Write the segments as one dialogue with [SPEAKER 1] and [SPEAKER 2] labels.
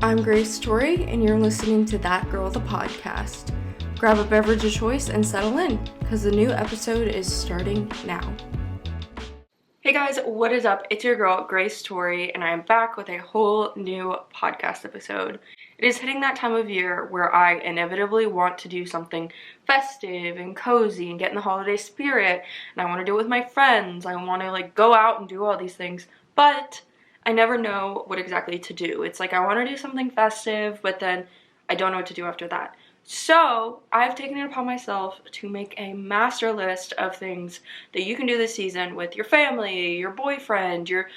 [SPEAKER 1] I'm Grace Torrey, and you're listening to That Girl the Podcast. Grab a beverage of choice and settle in, because the new episode is starting now. Hey guys, what is up? It's your girl, Grace Torrey, and I am back with a whole new podcast episode. It is hitting that time of year where I inevitably want to do something festive and cozy and get in the holiday spirit, and I want to do it with my friends. I want to go out and do all these things, but I never know what exactly to do. It's like I want to do something festive, but then I don't know what to do after that. So I've taken it upon myself to make a master list of things that you can do this season with your family, your boyfriend, your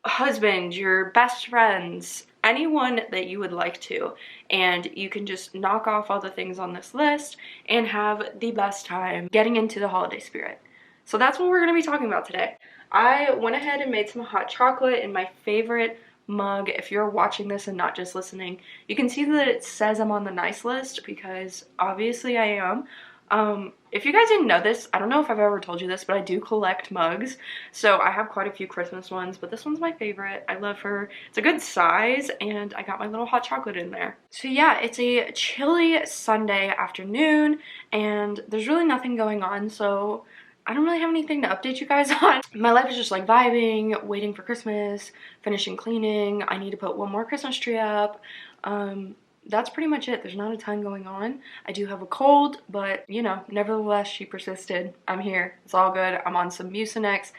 [SPEAKER 1] husband, your best friends, anyone that you would like to. And you can just knock off all the things on this list and have the best time getting into the holiday spirit. So that's what we're going to be talking about today. I went ahead and made some hot chocolate in my favorite mug. If you're watching this and not just listening, you can see that it says I'm on the nice list because obviously I am. If you guys didn't know this, I don't know if I've ever told you this, but I do collect mugs. So I have quite a few Christmas ones, but this one's my favorite. I love her. It's a good size, and I got my little hot chocolate in there. So yeah, it's a chilly Sunday afternoon, and there's really nothing going on, so I don't really have anything to update you guys on. My life is just vibing, waiting for Christmas, finishing cleaning. I need to put one more Christmas tree up. That's pretty much it. There's not a ton going on. I do have a cold, but nevertheless, she persisted. I'm here. It's all good. I'm on some Mucinex.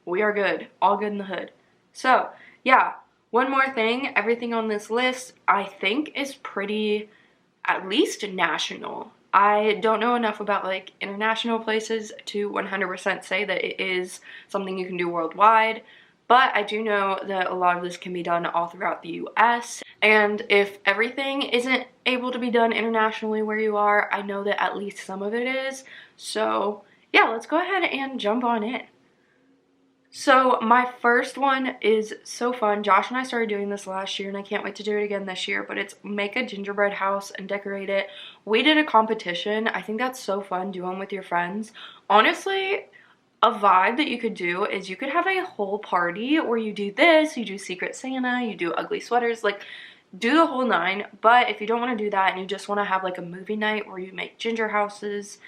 [SPEAKER 1] We are good. All good in the hood. So, yeah. One more thing. Everything on this list, I think, is pretty, at least national. I don't know enough about international places to 100% say that it is something you can do worldwide, but I do know that a lot of this can be done all throughout the US, and if everything isn't able to be done internationally where you are, I know that at least some of it is. So yeah, let's go ahead and jump on in. So my first one is so fun. Josh and I started doing this last year, and I can't wait to do it again this year, but it's make a gingerbread house and decorate it. We did a competition. I think that's so fun. Do one with your friends. Honestly, a vibe that you could do is you could have a whole party where you do this, you do Secret Santa, you do ugly sweaters, do the whole nine. But if you don't want to do that and you just want to have a movie night where you make gingerbread houses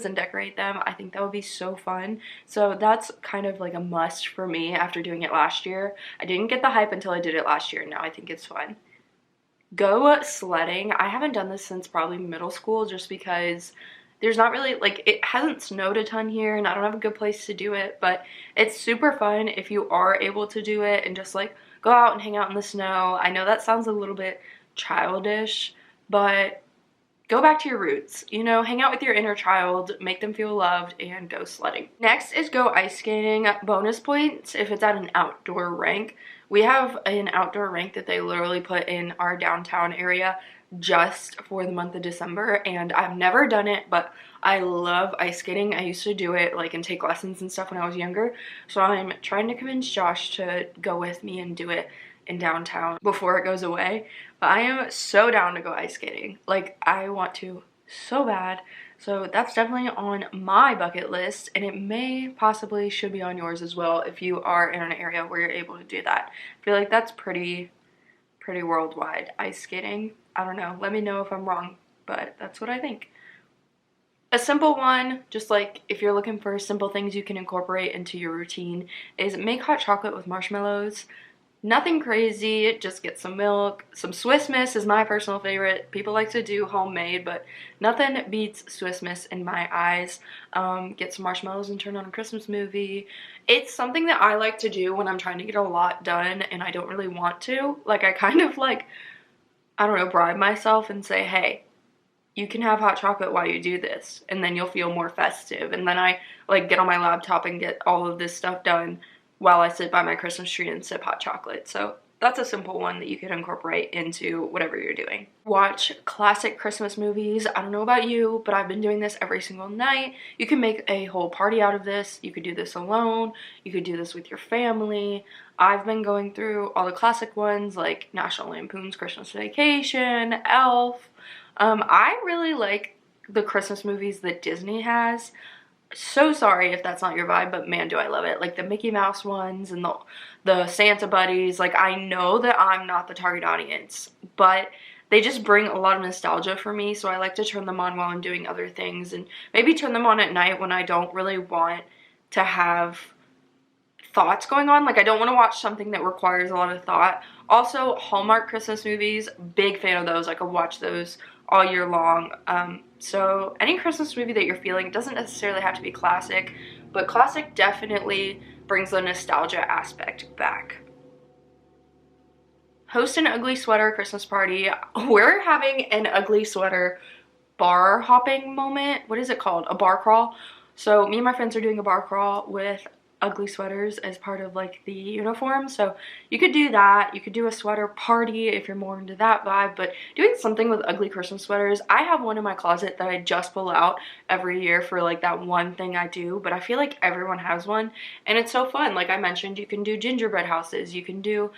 [SPEAKER 1] and decorate them, I think that would be so fun. So that's kind of a must for me after doing it last year. I didn't get the hype until I did it last year, and now I think it's fun. Go sledding. I haven't done this since probably middle school just because there's not really, it hasn't snowed a ton here, and I don't have a good place to do it, but it's super fun if you are able to do it and just go out and hang out in the snow. I know that sounds a little bit childish, but go back to your roots, hang out with your inner child, make them feel loved, and go sledding. Next is go ice skating. Bonus points if it's at an outdoor rink. We have an outdoor rink that they literally put in our downtown area just for the month of December, and I've never done it, but I love ice skating. I used to do it and take lessons and stuff when I was younger, so I'm trying to convince Josh to go with me and do it in downtown before it goes away. But I am so down to go ice skating. I want to so bad. So that's definitely on my bucket list, and it may possibly should be on yours as well if you are in an area where you're able to do that. I feel like that's pretty worldwide, ice skating. I don't know. Let me know if I'm wrong, but that's what I think. A simple one, just if you're looking for simple things you can incorporate into your routine, is make hot chocolate with marshmallows. Nothing crazy, just get some milk. Some Swiss Miss is my personal favorite. People like to do homemade, but nothing beats Swiss Miss in my eyes. Get some marshmallows and turn on a Christmas movie. It's something that I like to do when I'm trying to get a lot done and I don't really want to. I kind of I don't know, bribe myself and say, hey, you can have hot chocolate while you do this, and then you'll feel more festive. And then I get on my laptop and get all of this stuff done while I sit by my Christmas tree and sip hot chocolate. So that's a simple one that you could incorporate into whatever you're doing. Watch classic Christmas movies. I don't know about you, but I've been doing this every single night. You can make a whole party out of this. You could do this alone. You could do this with your family. I've been going through all the classic ones like National Lampoon's Christmas Vacation, Elf. I really like the Christmas movies that Disney has. So sorry if that's not your vibe, but man, do I love it. Like the Mickey Mouse ones and the Santa buddies. Like, I know that I'm not the target audience, but they just bring a lot of nostalgia for me, so I like to turn them on while I'm doing other things, and maybe turn them on at night when I don't really want to have thoughts going on. Like, I don't want to watch something that requires a lot of thought. Also, Hallmark Christmas movies, big fan of those. I could watch those all year long. So any Christmas movie that you're feeling, it doesn't necessarily have to be classic, but classic definitely brings the nostalgia aspect back. Host an ugly sweater Christmas party. We're having an ugly sweater bar hopping moment. What is it called? A bar crawl. So me and my friends are doing a bar crawl with ugly sweaters as part of like the uniform. So you could do that. You could do a sweater party if you're more into that vibe, but doing something with ugly Christmas sweaters. I have one in my closet that I just pull out every year for like that one thing I do, but I feel like everyone has one and it's so fun. Like I mentioned, you can do gingerbread houses, you can do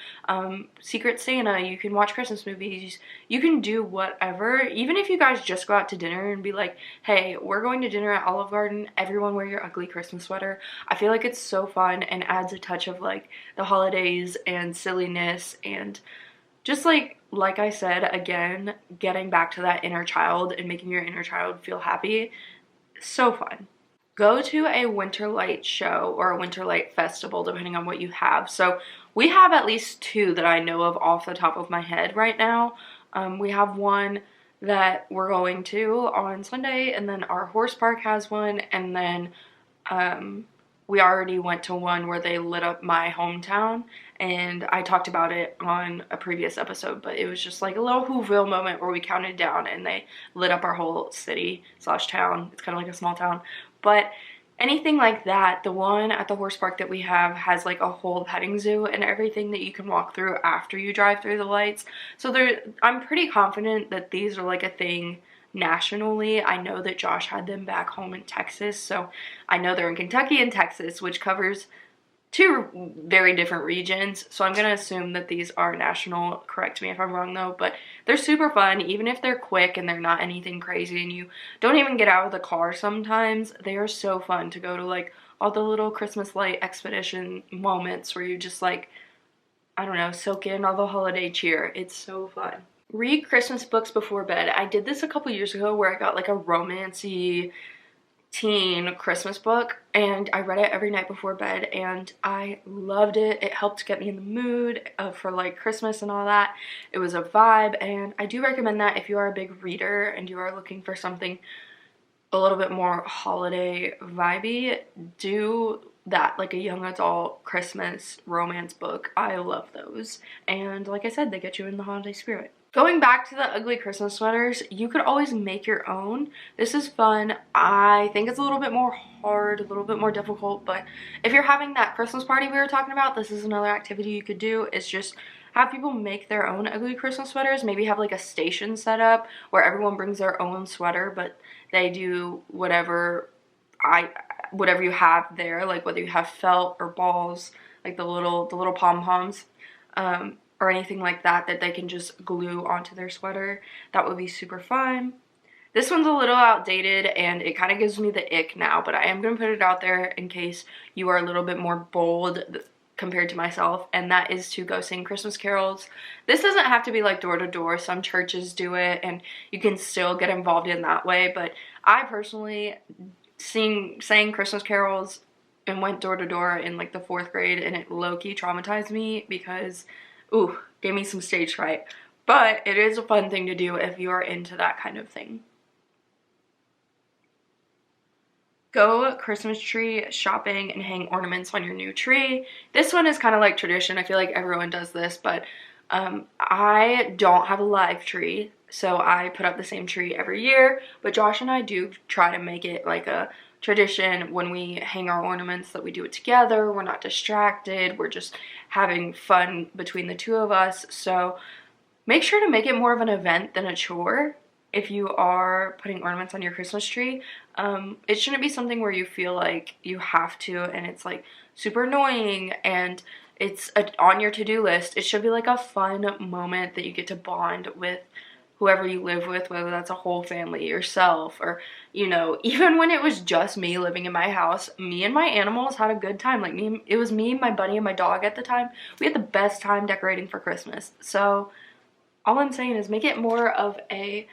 [SPEAKER 1] Secret Santa, you can watch Christmas movies, you can do whatever. Even if you guys just go out to dinner and be like, hey, we're going to dinner at Olive Garden, everyone wear your ugly Christmas sweater. I feel like it's so fun and adds a touch of like the holidays and silliness, and just like I said, again, getting back to that inner child and making your inner child feel happy. So fun. Go to a winter light show or a winter light festival, depending on what you have. So we have at least two that I know of off the top of my head right now. We have one that we're going to on Sunday, and then our horse park has one, and then we already went to one where they lit up my hometown, and I talked about it on a previous episode, but it was just like a little Whoville moment where we counted down and they lit up our whole city slash town. It's kind of like a small town, but anything like that. The one at the horse park that we have has like a whole petting zoo and everything that you can walk through after you drive through the lights. So I'm pretty confident that these are like a thing nationally. I know that Josh had them back home in Texas, so I know they're in Kentucky and Texas, which covers two very different regions, so I'm gonna assume that these are national. Correct me if I'm wrong though, but they're super fun. Even if they're quick and they're not anything crazy and you don't even get out of the car sometimes, they are so fun to go to, like all the little Christmas light expedition moments where you just like, I don't know, soak in all the holiday cheer. It's so fun. Read Christmas books before bed. I did this a couple years ago where I got like a romancy teen Christmas book and I read it every night before bed and I loved it. It helped get me in the mood for like Christmas and all that. It was a vibe, and I do recommend that if you are a big reader and you are looking for something a little bit more holiday vibey, do that, like a young adult Christmas romance book. I love those, and like I said, they get you in the holiday spirit. Going back to the ugly Christmas sweaters, you could always make your own. This is fun. I think it's a little bit more hard, a little bit more difficult, but if you're having that Christmas party we were talking about, this is another activity you could do. It's just have people make their own ugly Christmas sweaters. Maybe have like a station set up where everyone brings their own sweater, but they do whatever you have there, like whether you have felt or balls, like the little pom-poms, or anything like that they can just glue onto their sweater. That would be super fun. This one's a little outdated and it kind of gives me the ick now, but I am going to put it out there in case you are a little bit more bold compared to myself, and that is to go sing Christmas carols. This doesn't have to be like door to door. Some churches do it and you can still get involved in that way, but I personally sang Christmas carols and went door to door in like the 4th grade, and it low-key traumatized me because gave me some stage fright. But it is a fun thing to do if you are into that kind of thing. Go Christmas tree shopping and hang ornaments on your new tree. This one is kind of like tradition. I feel like everyone does this, but I don't have a live tree, so I put up the same tree every year. But Josh and I do try to make it like a tradition when we hang our ornaments that we do it together. We're not distracted. We're just having fun between the two of us. So make sure to make it more of an event than a chore if you are putting ornaments on your Christmas tree. It shouldn't be something where you feel like you have to and it's like super annoying and it's on your to-do list. It should be like a fun moment that you get to bond with whoever you live with, whether that's a whole family, yourself, or, you know, even when it was just me living in my house, me and my animals had a good time. Like, it was me, my bunny, and my dog at the time. We had the best time decorating for Christmas. So all I'm saying is make it more of a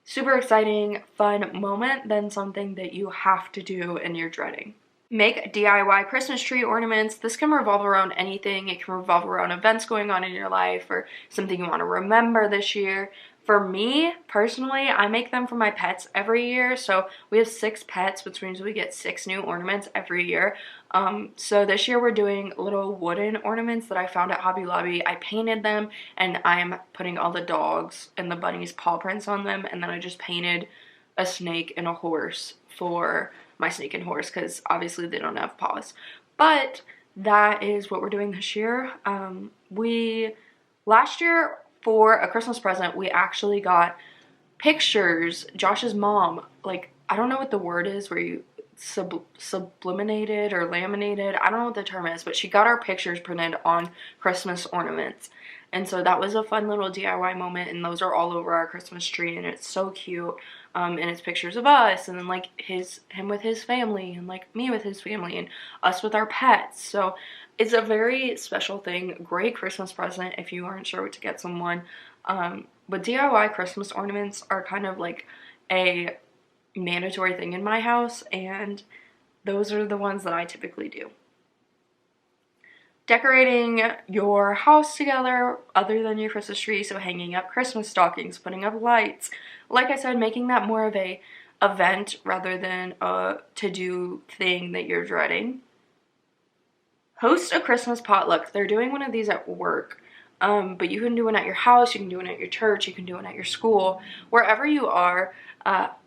[SPEAKER 1] super exciting, fun moment than something that you have to do and you're dreading. Make DIY Christmas tree ornaments. This can revolve around anything. It can revolve around events going on in your life or something you want to remember this year. For me, personally, I make them for my pets every year. So we have 6 pets, which means we get 6 new ornaments every year. So this year we're doing little wooden ornaments that I found at Hobby Lobby. I painted them, and I'm putting all the dogs and the bunny's paw prints on them. And then I just painted a snake and a horse for my snake and horse, because obviously they don't have paws. But that is what we're doing this year. Last year, for a Christmas present, we actually got pictures. Josh's mom, like, I don't know what the word is where you subliminated or laminated, I don't know what the term is, but she got our pictures printed on Christmas ornaments. And so that was a fun little DIY moment, and those are all over our Christmas tree, and it's so cute. And it's pictures of us, and then like him with his family, and like me with his family, and us with our pets. So it's a very special thing. Great Christmas present if you aren't sure what to get someone. But DIY Christmas ornaments are kind of like a mandatory thing in my house, and those are the ones that I typically do. Decorating your house together other than your Christmas tree, so hanging up Christmas stockings, putting up lights. Like I said, making that more of a event rather than a to-do thing that you're dreading. Host a Christmas potluck. They're doing one of these at work, but you can do one at your house, you can do one at your church, you can do one at your school, wherever you are.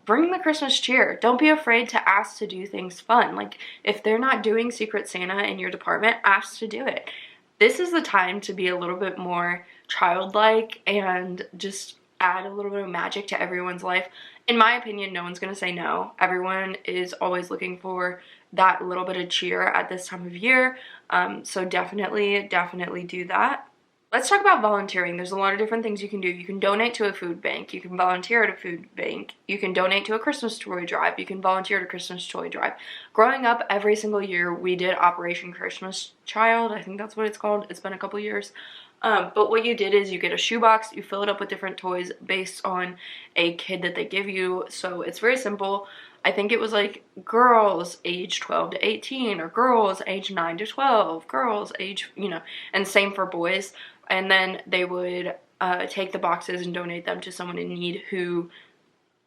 [SPEAKER 1] Bring the Christmas cheer. Don't be afraid to ask to do things fun. Like, if they're not doing Secret Santa in your department, ask to do it. This is the time to be a little bit more childlike and just add a little bit of magic to everyone's life. In my opinion, no one's going to say no. Everyone is always looking for that little bit of cheer at this time of year. So definitely do that. Let's talk about volunteering. There's a lot of different things you can do. You can donate to a food bank. You can volunteer at a food bank. You can donate to a Christmas toy drive. You can volunteer at a Christmas toy drive. Growing up, every single year, we did Operation Christmas Child. I think that's what it's called. It's been a couple years. But what you did is you get a shoebox, you fill it up with different toys based on a kid that they give you. So it's very simple. I think it was like girls age 12 to 18, or girls age 9 to 12, girls age, you know, and same for boys. And then they would take the boxes and donate them to someone in need who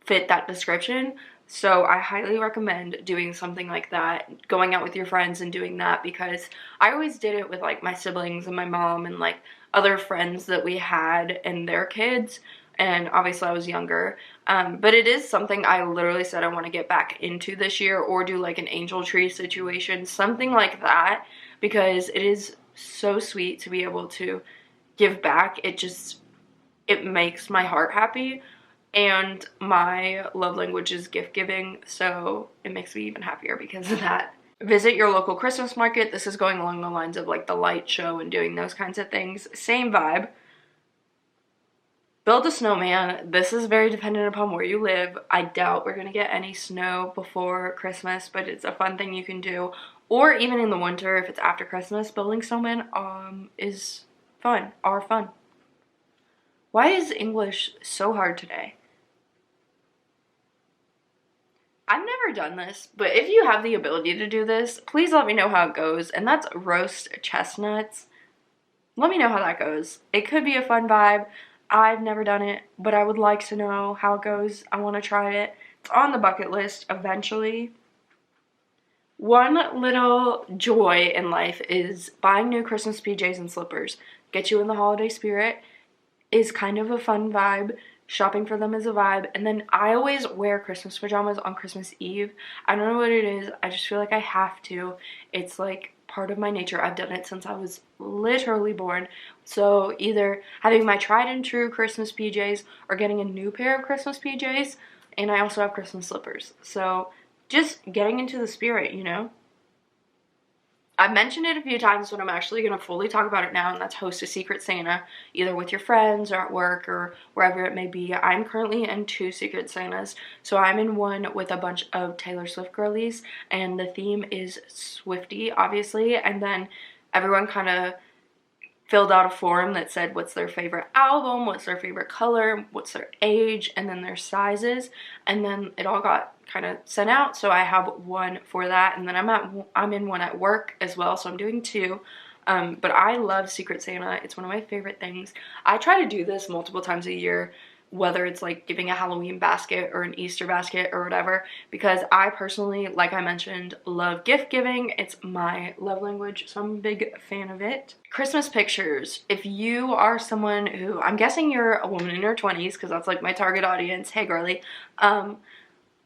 [SPEAKER 1] fit that description. So I highly recommend doing something like that, going out with your friends and doing that, because I always did it with like my siblings and my mom and like other friends that we had and their kids. And obviously I was younger, but it is something I literally said I want to get back into this year, or do like an angel tree situation, something like that, because it is so sweet to be able to give back. It makes my heart happy, and my love language is gift giving, so it makes me even happier because of that. Visit your local Christmas market. This is going along the lines of like the light show and doing those kinds of things. Same vibe. Build a snowman. This is very dependent upon where you live. I doubt we're gonna get any snow before Christmas, but it's a fun thing you can do. Or even in the winter, if it's after Christmas, building snowmen is fun. Why is English so hard today? I've never done this, but if you have the ability to do this, please let me know how it goes. And that's roast chestnuts. Let me know how that goes. It could be a fun vibe. I've never done it, but I would like to know how it goes. I want to try it. It's on the bucket list eventually. One little joy in life is buying new Christmas PJs and slippers. Get you in the holiday spirit is kind of a fun vibe. Shopping for them is a vibe. And then I always wear Christmas pajamas on Christmas Eve. I don't know what it is. I just feel like I have to. It's like part of my nature. I've done it since I was literally born. So either having my tried and true Christmas PJs or getting a new pair of Christmas PJs. And I also have Christmas slippers. So just getting into the spirit, you know? I've mentioned it a few times, but I'm actually going to fully talk about it now, and that's host a Secret Santa, either with your friends or at work or wherever it may be. I'm currently in 2 Secret Santas, so I'm in one with a bunch of Taylor Swift girlies, and the theme is Swiftie, obviously, and then everyone kind of filled out a form that said what's their favorite album, what's their favorite color, what's their age, and then their sizes, and then it all got kind of sent out. So I have one for that, and then I'm in one at work as well, so I'm doing 2. But I love Secret Santa. It's one of my favorite things. I try to do this multiple times a year, whether it's like giving a Halloween basket or an Easter basket or whatever, because I personally, like I mentioned, love gift giving. It's my love language, so I'm a big fan of it. Christmas pictures. If you are someone who, I'm guessing you're a woman in your 20s, because that's like my target audience, hey girly,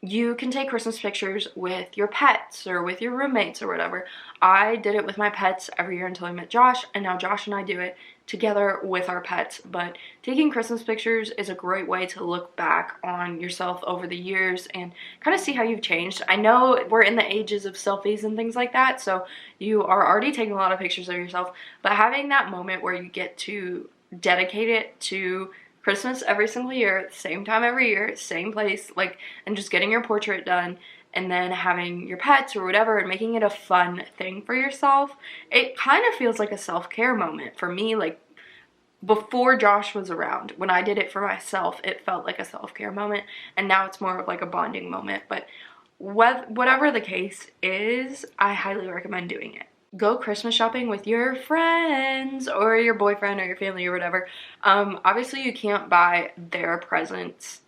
[SPEAKER 1] you can take Christmas pictures with your pets or with your roommates or whatever. I did it with my pets every year until I met Josh, and now Josh and I do it together with our pets. But taking Christmas pictures is a great way to look back on yourself over the years and kind of see how you've changed. I know we're in the ages of selfies and things like that, so you are already taking a lot of pictures of yourself, but having that moment where you get to dedicate it to Christmas every single year, same time every year, same place, like, and just getting your portrait done, and then having your pets or whatever and making it a fun thing for yourself. It kind of feels like a self-care moment for me. Like, before Josh was around, when I did it for myself, it felt like a self-care moment, and now it's more of like a bonding moment. But whatever the case is, I highly recommend doing it. Go Christmas shopping with your friends or your boyfriend or your family or whatever. Obviously you can't buy their presents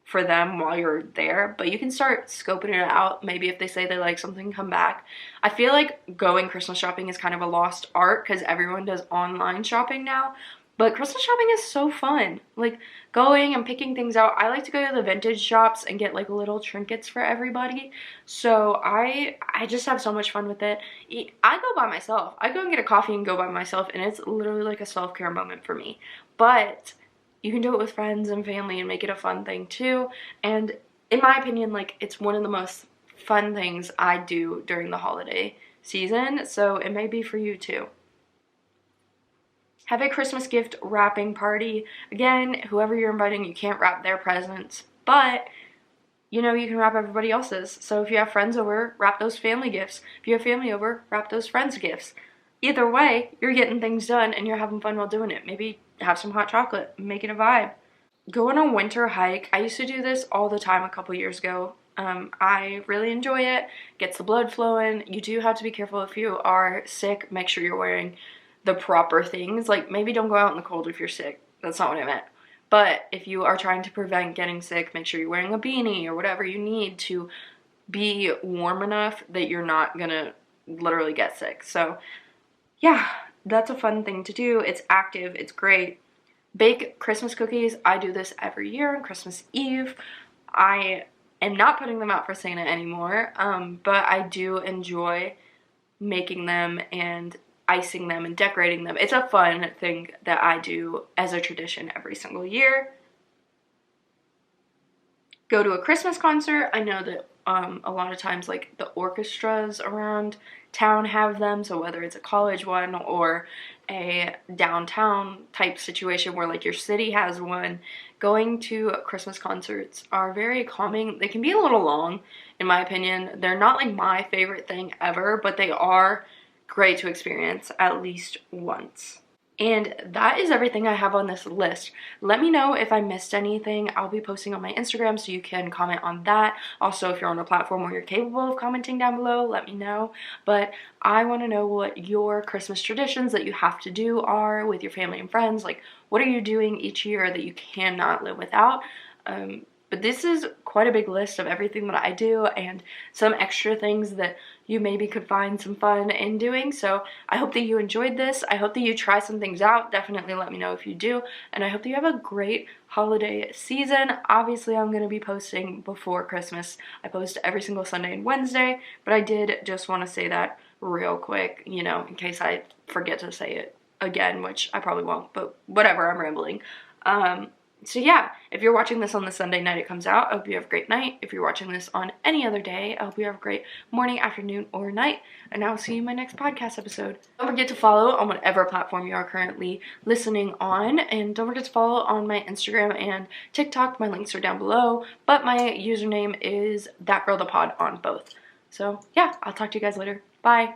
[SPEAKER 1] for them while you're there, but you can start scoping it out. Maybe if they say they like something, come back. I feel like going Christmas shopping is kind of a lost art because everyone does online shopping now, but Christmas shopping is so fun. Like, going and picking things out. I like to go to the vintage shops and get like little trinkets for everybody. So I just have so much fun with it. I go by myself. I go and get a coffee and go by myself, and it's literally like a self-care moment for me. But you can do it with friends and family and make it a fun thing too. And in my opinion, like, it's one of the most fun things I do during the holiday season. So it may be for you too. Have a Christmas gift wrapping party. Again, whoever you're inviting, you can't wrap their presents, but you know, you can wrap everybody else's. So if you have friends over, wrap those family gifts. If you have family over, wrap those friends gifts. Either way, you're getting things done and you're having fun while doing it. Maybe have some hot chocolate, make it a vibe. Go on a winter hike. I used to do this all the time a couple years ago. I really enjoy it. Gets the blood flowing. You do have to be careful if you are sick. Make sure you're wearing the proper things. Like, maybe don't go out in the cold if you're sick. That's not what I meant. But if you are trying to prevent getting sick, make sure you're wearing a beanie or whatever you need to be warm enough that you're not gonna literally get sick. So yeah, that's a fun thing to do. It's active, it's great. Bake Christmas cookies. I do this every year on Christmas Eve. I am not putting them out for Santa anymore, but I do enjoy making them and icing them and decorating them. It's a fun thing that I do as a tradition every single year. Go to a Christmas concert. I know that a lot of times, like, the orchestras around town have them, so whether it's a college one or a downtown type situation where like your city has one, going to Christmas concerts are very calming. They can be a little long, in my opinion. They're not like my favorite thing ever, but they are great to experience at least once. And that is everything I have on this list. Let me know if I missed anything. I'll be posting on my Instagram, so you can comment on that. Also, if you're on a platform where you're capable of commenting down below, let me know. But I want to know what your Christmas traditions that you have to do are with your family and friends. Like, what are you doing each year that you cannot live without? But this is quite a big list of everything that I do and some extra things that you maybe could find some fun in doing. So I hope that you enjoyed this. I hope that you try some things out. Definitely let me know if you do. And I hope that you have a great holiday season. Obviously, I'm going to be posting before Christmas. I post every single Sunday and Wednesday, but I did just want to say that real quick, you know, in case I forget to say it again, which I probably won't, but whatever, I'm rambling. So yeah, if you're watching this on the Sunday night it comes out, I hope you have a great night. If you're watching this on any other day, I hope you have a great morning, afternoon, or night. And I will see you in my next podcast episode. Don't forget to follow on whatever platform you are currently listening on. And don't forget to follow on my Instagram and TikTok. My links are down below. But my username is thatgirlthepod on both. So yeah, I'll talk to you guys later. Bye.